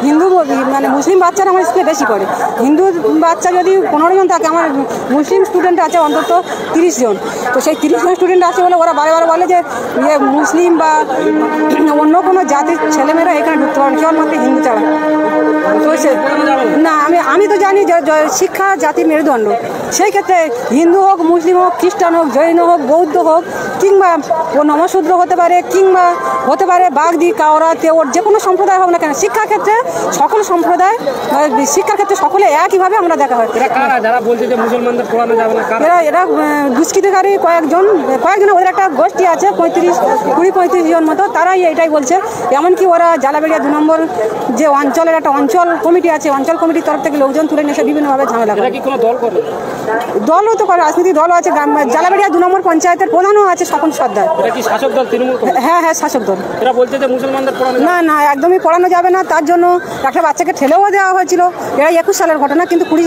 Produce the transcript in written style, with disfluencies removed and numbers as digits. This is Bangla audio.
হিন্দু মানে মুসলিম বাচ্চারা আমার স্কুলে বেশি পড়ে। হিন্দু বাচ্চা যদি 15 জন থাকে, আমার মুসলিম স্টুডেন্ট আছে অন্তত 30 জন। তো সেই 30 জন স্টুডেন্ট আছে বলে ওরা বারে বারে বলে যে মুসলিম বা অন্য কোনো জাতির ছেলেমেয়েরা এখানে ঢুকতে পারে, কেবলমাত্র হিন্দু ছাড়া। তো না, আমি তো জানি যে শিক্ষা জাতির মেরুদণ্ড। সেই ক্ষেত্রে হিন্দু হোক, মুসলিম হোক, খ্রিস্টান হোক, জৈন হোক, বৌদ্ধ হোক, কিংবা ও নমশূদ্র হতে পারে, কিংবা হতে পারে বাগদি, কাওড়া, তেওর, যে কোনো সম্প্রদায় হোক না কেন, শিক্ষার ক্ষেত্রে সকল সম্প্রদায়, শিক্ষার ক্ষেত্রে সকলে একইভাবে আমরা দেখা হয়। যারা বলছে যে মুসলমানদের পড়ানো যাবে না, এরা দুষ্কৃতিকারী কয়েকজন ওদের একটা গোষ্ঠী আছে 20-35 জন মতো, তারাই এটাই বলছে। এমনকি ওরা জালাবেড়িয়া 2 নম্বর যে অঞ্চলের একটা অঞ্চল কমিটি আছে, অঞ্চল কমিটির তরফ থেকে লোকজন তুলে নিয়ে এসে বিভিন্নভাবে ঝামেলা করে। দলও তো করে, রাজনৈতিক দলও আছে। জালাবেড়িয়া 2 নম্বর পঞ্চায়েতের প্রধানও আছে স্বপন সর্দার। শাসক দল তৃণমূল? হ্যাঁ, শাসক দল। এরা বলছে যে মুসলমানদের পড়ানো না, একদমই পড়ানো যাবে না। তার জন্য একটা বাচ্চাকে ঠেলেও দেওয়া হয়েছিল। এরা 21 সালের ঘটনা, কিন্তু 20